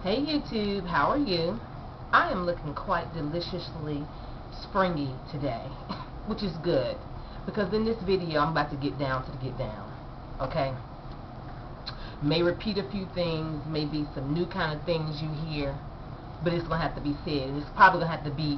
Hey YouTube, how are you? I am looking quite deliciously springy today, which is good, because in this video I'm about to get down to the get down, okay? May repeat a few things, maybe some new kind of things you hear, but it's going to have to be said, and it's probably going to have to be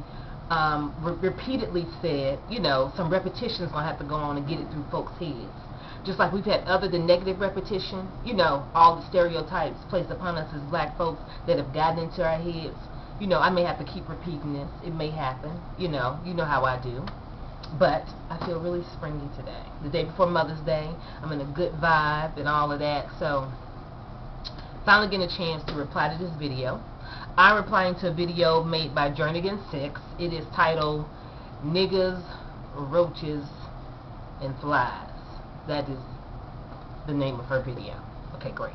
repeatedly said. You know, some repetition is going to have to go on and get it through folks' heads. Just like we've had other than negative repetition, you know, all the stereotypes placed upon us as black folks that have gotten into our heads. You know, I may have to keep repeating this. It may happen. You know how I do. But I feel really springy today. The day before Mother's Day, I'm in a good vibe and all of that. So, finally getting a chance to reply to this video. I'm replying to a video made by Jernigan6. It is titled, Niggas, Roaches, and Flies. That is the name of her video. Okay, great.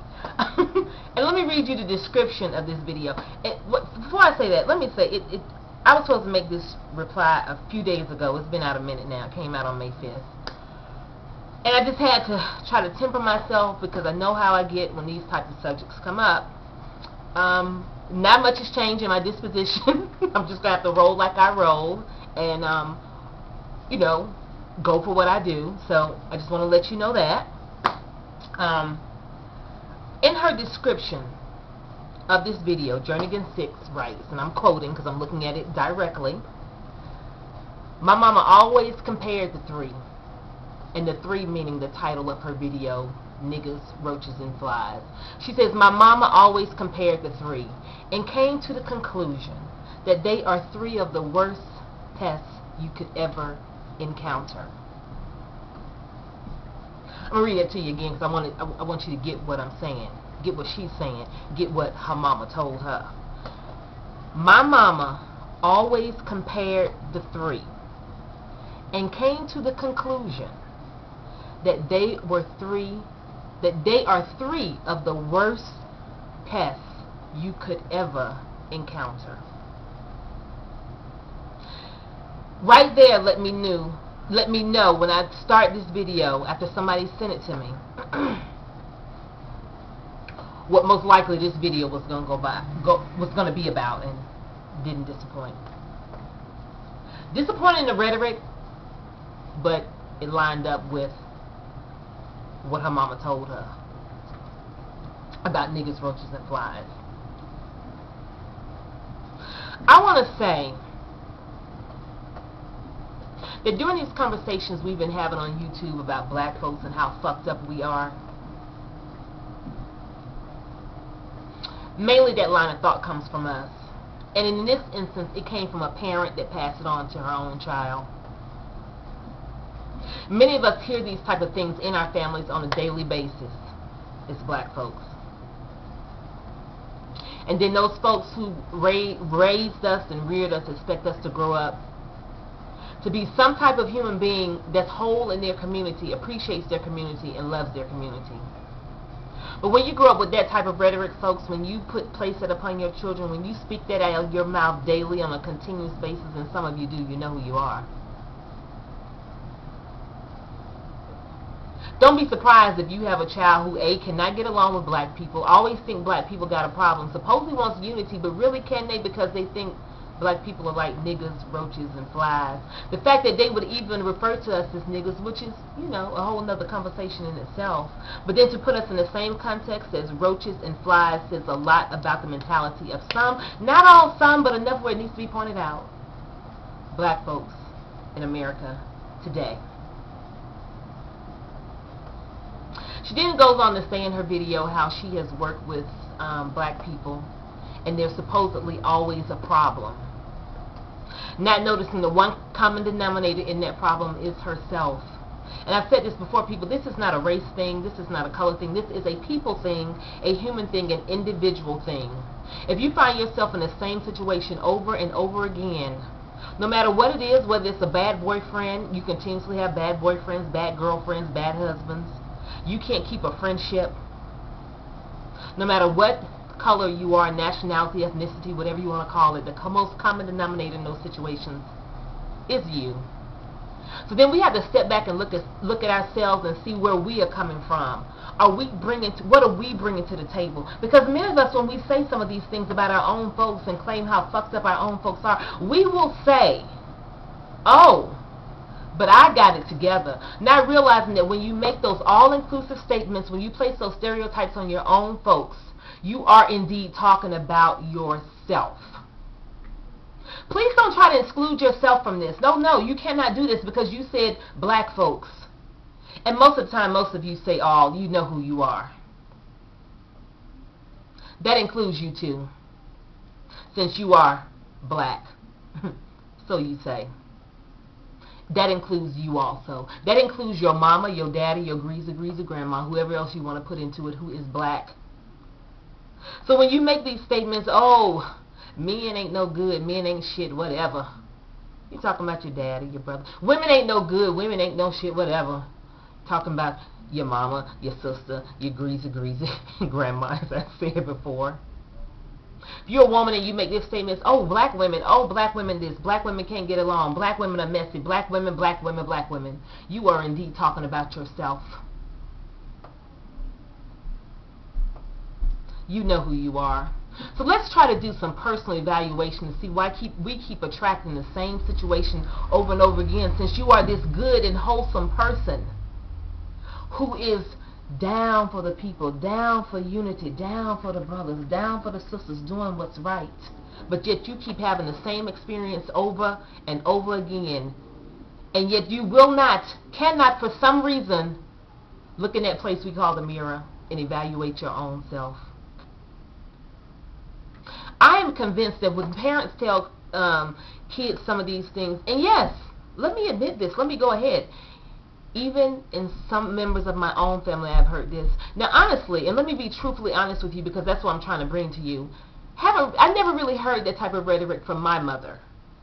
And let me read you the description of this video. Before I say that, let me say, I was supposed to make this reply a few days ago. It's been out a minute now. It came out on May 5th. And I just had to try to temper myself because I know how I get when these types of subjects come up. Not much has changed in my disposition. I'm just going to have to roll like I roll and, you know, go for what I do. So I just want to let you know that. In her description of this video, Jernigan6 writes, and I'm quoting because I'm looking at it directly, my mama always compared the three, and the three meaning the title of her video, Niggas, Roaches, and Flies. She says, my mama always compared the three and came to the conclusion that they are three of the worst pests you could ever encounter. I'm going to read it to you again because I want you to get what I'm saying, get what she's saying, get what her mama told her. My mama always compared the three and came to the conclusion that they are three of the worst pests you could ever encounter. Right there, let me know when I start this video after somebody sent it to me what most likely this video was going to be about, and didn't disappoint. Disappointed in the rhetoric, but it lined up with what her mama told her about niggas, roaches, and flies. I want to say that during these conversations we've been having on YouTube about black folks and how fucked up we are, mainly that line of thought comes from us. And in this instance, it came from a parent that passed it on to her own child. Many of us hear these type of things in our families on a daily basis as black folks. And then those folks who raised us and reared us expect us to grow up to be some type of human being that's whole in their community, appreciates their community, and loves their community. But when you grow up with that type of rhetoric, folks, when you place it upon your children, when you speak that out of your mouth daily on a continuous basis, and some of you do, you know who you are. Don't be surprised if you have a child who, A, cannot get along with black people, always think black people got a problem, supposedly wants unity, but really can they, because they think black people are like niggas, roaches, and flies. The fact that they would even refer to us as niggas, which is, you know, a whole nother conversation in itself. But then to put us in the same context as roaches and flies says a lot about the mentality of some, not all, some, but enough where it needs to be pointed out, black folks in America today. She then goes on to say in her video how she has worked with black people, and there's supposedly always a problem. Not noticing the one common denominator in that problem is herself. And I've said this before, people, this is not a race thing, this is not a color thing, this is a people thing, a human thing, an individual thing. If you find yourself in the same situation over and over again, no matter what it is, whether it's a bad boyfriend, you continuously have bad boyfriends, bad girlfriends, bad husbands, you can't keep a friendship, no matter what color you are, nationality, ethnicity, whatever you want to call it, the most common denominator in those situations is you. So then we have to step back and look at ourselves and see where we are coming from. What are we bringing to the table? Because many of us, when we say some of these things about our own folks and claim how fucked up our own folks are, we will say, oh, but I got it together. Not realizing that when you make those all-inclusive statements, when you place those stereotypes on your own folks, you are indeed talking about yourself. Please don't try to exclude yourself from this. No, you cannot do this because you said black folks. And most of the time, most of you say all. You know who you are. That includes you too, since you are black. So you say. That includes you also. That includes your mama, your daddy, your greasy grandma, whoever else you want to put into it who is black. So when you make these statements, oh, men ain't no good, men ain't shit, whatever. You're talking about your daddy, your brother. Women ain't no good, women ain't no shit, whatever. Talking about your mama, your sister, your greasy grandma, as I said before. If you're a woman and you make these statements, oh, black women this, black women can't get along, black women are messy, black women, you are indeed talking about yourself. You know who you are. So let's try to do some personal evaluation to see why we keep attracting the same situation over and over again, since you are this good and wholesome person who is down for the people, down for unity, down for the brothers, down for the sisters, doing what's right. But yet you keep having the same experience over and over again. And yet you cannot for some reason, look in that place we call the mirror and evaluate your own self. I am convinced that when parents tell kids some of these things, and yes, let me admit this, let me go ahead. Even in some members of my own family, I've heard this. Now, honestly, and let me be truthfully honest with you, because that's what I'm trying to bring to you. I never really heard that type of rhetoric from my mother.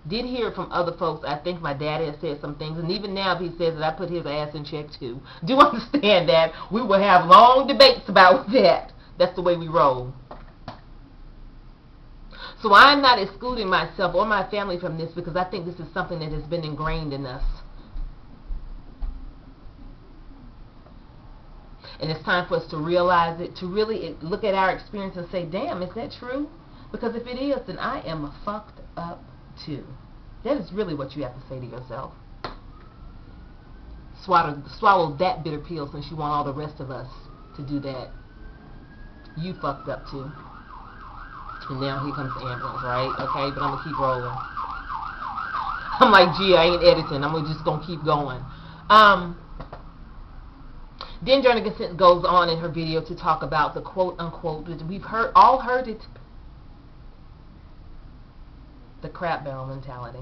Did hear it from other folks. I think my daddy has said some things, and even now he says that I put his ass in check too. Do understand that? We will have long debates about that. That's the way we roll. So I'm not excluding myself or my family from this, because I think this is something that has been ingrained in us. And it's time for us to realize it, to really look at our experience and say, damn, is that true? Because if it is, then I am fucked up too. That is really what you have to say to yourself. Swallow that bitter pill, since you want all the rest of us to do that. You fucked up too. And now here comes the ambulance, right? Okay, but I'm going to keep rolling. I'm like, gee, I ain't editing. I'm just going to keep going. Then Jernigan goes on in her video to talk about the quote-unquote, we've all heard it, the crap barrel mentality.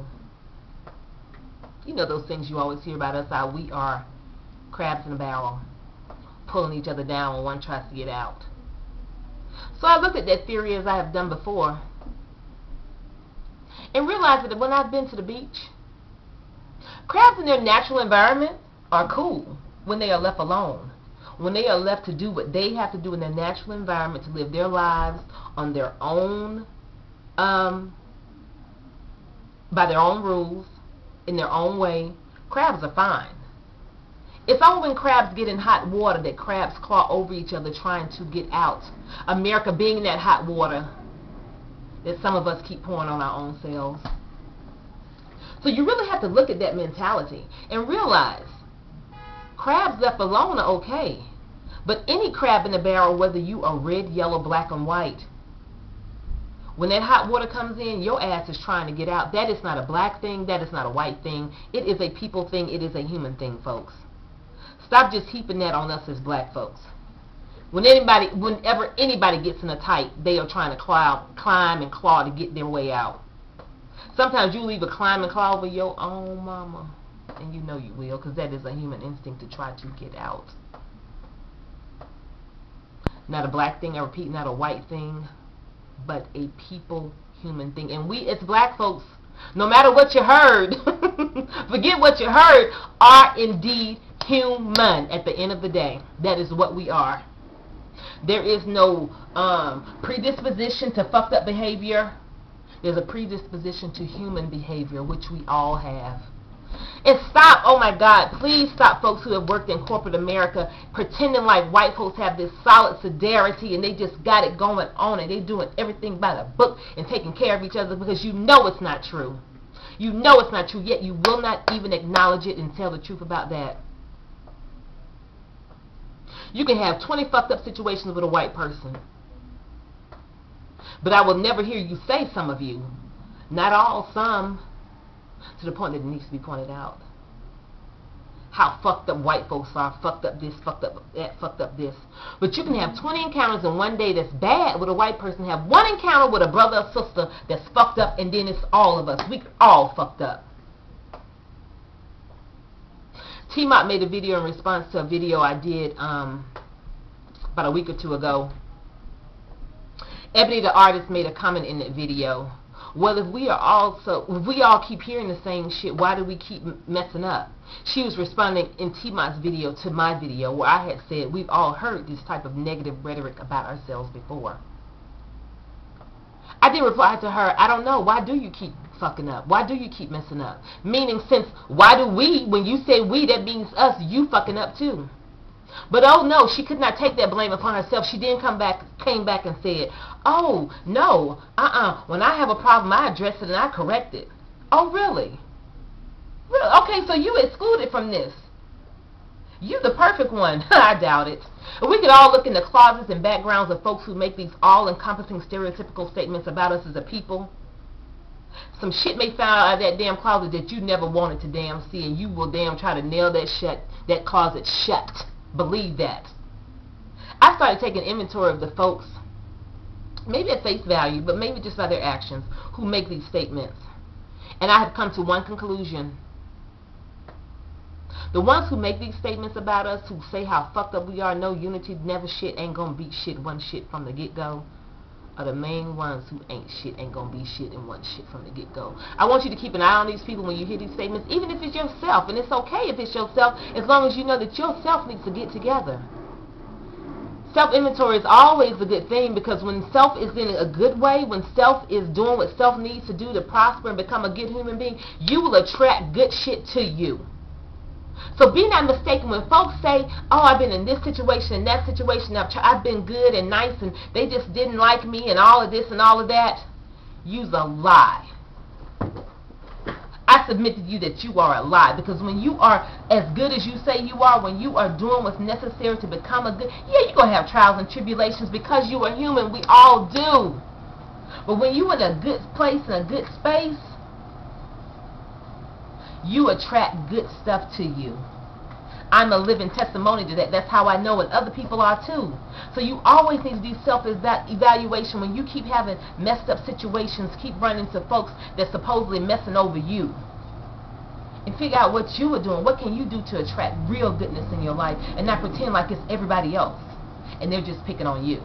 You know those things you always hear about us, how we are crabs in a barrel, pulling each other down when one tries to get out. So I looked at that theory, as I have done before, and realized that when I've been to the beach, crabs in their natural environment are cool when they are left alone. When they are left to do what they have to do in their natural environment, to live their lives on their own, by their own rules, in their own way, crabs are fine. It's only when crabs get in hot water that crabs claw over each other trying to get out. America being in that hot water that some of us keep pouring on our own selves. So you really have to look at that mentality and realize crabs left alone are okay. But any crab in the barrel, whether you are red, yellow, black, and white, when that hot water comes in, your ass is trying to get out. That is not a black thing. That is not a white thing. It is a people thing. It is a human thing, folks. Stop just heaping that on us as black folks. Whenever anybody gets in a tight, they are trying to climb and claw to get their way out. Sometimes you leave a climb and claw over your own mama. And you know you will, because that is a human instinct to try to get out. Not a black thing, I repeat, not a white thing, but a people, human thing. And we, as black folks, no matter what you heard, forget what you heard, are indeed human at the end of the day. That is what we are. There is no predisposition to fucked up behavior. There's a predisposition to human behavior, which we all have. And stop, oh my God, please stop folks who have worked in corporate America pretending like white folks have this solid solidarity and they just got it going on and they doing everything by the book and taking care of each other, because you know it's not true. You know it's not true, yet you will not even acknowledge it and tell the truth about that. You can have 20 fucked up situations with a white person, but I will never hear you say, some of you, not all, some, to the point that it needs to be pointed out, how fucked up white folks are, fucked up this, fucked up that, fucked up this. But you can have 20 encounters in one day that's bad with a white person, have one encounter with a brother or sister that's fucked up, and then it's all of us. We all fucked up. T-Mop made a video in response to a video I did about a week or two ago. Ebony the artist made a comment in that video. Well, if we all keep hearing the same shit, why do we keep messing up? She was responding in T-Mop's video to my video where I had said we've all heard this type of negative rhetoric about ourselves before. I did reply to her, I don't know, why do you keep fucking up? Why do you keep messing up? Meaning, since, why do we, when you say we, that means us, you fucking up too. But oh no, she could not take that blame upon herself. She then came back and said, oh no, when I have a problem I address it and I correct it. Oh really? Really? Okay, so you excluded from this. You the perfect one. I doubt it. We could all look in the closets and backgrounds of folks who make these all-encompassing stereotypical statements about us as a people. Some shit may find out of that damn closet that you never wanted to damn see, and you will damn try to nail that closet shut. Believe that. I started taking inventory of the folks, maybe at face value, but maybe just by their actions, who make these statements. And I have come to one conclusion. The ones who make these statements about us, who say how fucked up we are, no unity, never shit, ain't gonna be shit, one shit from the get-go, are the main ones who ain't shit, ain't gonna be shit, and one shit from the get-go. I want you to keep an eye on these people when you hear these statements, even if it's yourself, and it's okay if it's yourself, as long as you know that yourself needs to get together. Self-inventory is always a good thing, because when self is in a good way, when self is doing what self needs to do to prosper and become a good human being, you will attract good shit to you. So be not mistaken when folks say, oh, I've been in this situation and that situation, I've been good and nice and they just didn't like me and all of this and all of that. You's a lie. I submit to you that you are a lie, because when you are as good as you say you are, when you are doing what's necessary to become a good, yeah, you're going to have trials and tribulations because you are human. We all do. But when you're in a good place and a good space, you attract good stuff to you. I'm a living testimony to that. That's how I know, and other people are too. So you always need to do self-evaluation when you keep having messed up situations, keep running to folks that's supposedly messing over you. And figure out what you are doing. What can you do to attract real goodness in your life and not pretend like it's everybody else and they're just picking on you.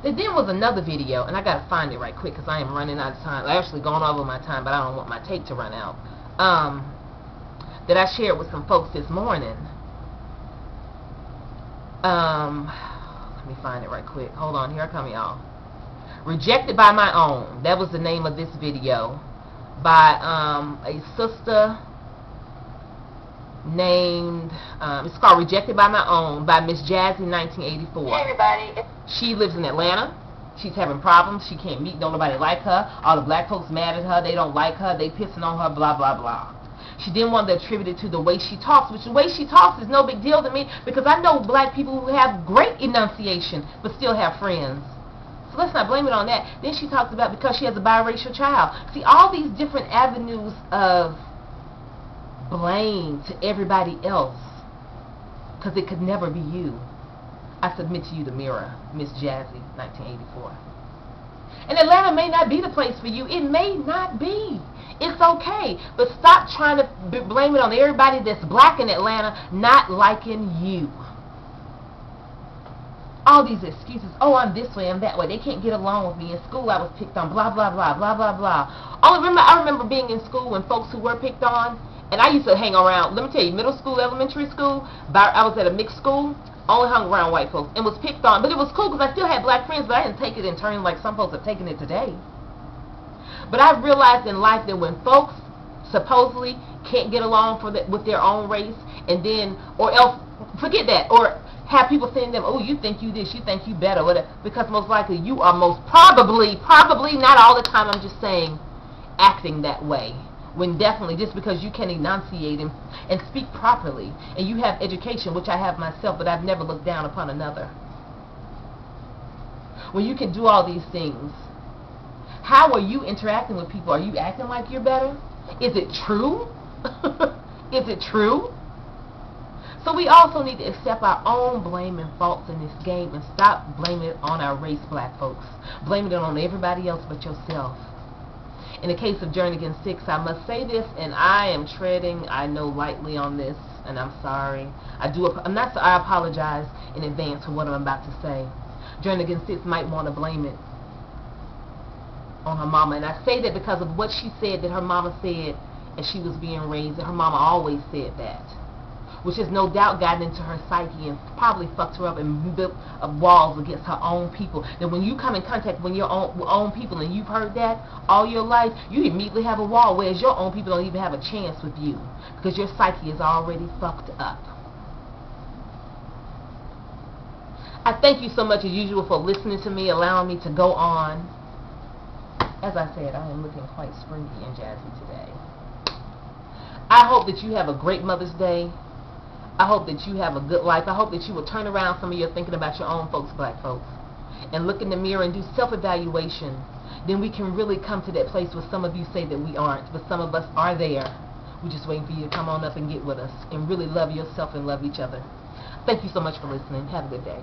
There then was another video, and I got to find it right quick because I am running out of time. I've actually gone over my time, but I don't want my tape to run out. That I shared with some folks this morning. Let me find it right quick. Hold on, here I come, y'all. Rejected by My Own. That was the name of this video, by a sister named, it's called Rejected by My Own, by Miss Jazzy 1984. Hey everybody. She lives in Atlanta. She's having problems. She can't meet. Don't nobody like her. All the black folks mad at her. They don't like her. They pissing on her. Blah, blah, blah. She didn't want to attribute it to the way she talks, which the way she talks is no big deal to me, because I know black people who have great enunciation but still have friends. So let's not blame it on that. Then she talks about because she has a biracial child. See, all these different avenues of blame to everybody else, because it could never be you. I submit to you the mirror, Miss Jazzy, 1984. And Atlanta may not be the place for you. It may not be. It's okay. But stop trying to blame it on everybody that's black in Atlanta not liking you. All these excuses. Oh, I'm this way, I'm that way. They can't get along with me. In school I was picked on. Blah, blah, blah, blah, blah, blah. I remember being in school when folks who were picked on, and I used to hang around, let me tell you, middle school, elementary school, I was at a mixed school, only hung around white folks, and was picked on. But it was cool because I still had black friends, but I didn't take it in turn like some folks have taken it today. But I realized in life that when folks supposedly can't get along with their own race, and then, or else, forget that, or have people saying to them, oh, you think you this, you think you better, whatever, because most likely you are most probably, not all the time, I'm just saying, acting that way. When definitely, just because you can enunciate and speak properly, and you have education, which I have myself, but I've never looked down upon another. When you can do all these things, how are you interacting with people? Are you acting like you're better? Is it true? Is it true? So we also need to accept our own blame and faults in this game and stop blaming it on our race, black folks. Blaming it on everybody else but yourself. In the case of Jernigan 6, I must say this, and I am treading, I know, lightly on this, and I'm sorry. I apologize in advance for what I'm about to say. Jernigan 6 might want to blame it on her mama, and I say that because of what she said that her mama said as she was being raised, and her mama always said that, which has no doubt gotten into her psyche and probably fucked her up and built up walls against her own people. Then when you come in contact with your own people and you've heard that all your life, you immediately have a wall, whereas your own people don't even have a chance with you because your psyche is already fucked up. I thank you so much as usual for listening to me, allowing me to go on. As I said, I am looking quite springy and jazzy today. I hope that you have a great Mother's Day. I hope that you have a good life. I hope that you will turn around some of your thinking about your own folks, black folks, and look in the mirror and do self-evaluation. Then we can really come to that place where some of you say that we aren't, but some of us are there. We're just waiting for you to come on up and get with us and really love yourself and love each other. Thank you so much for listening. Have a good day.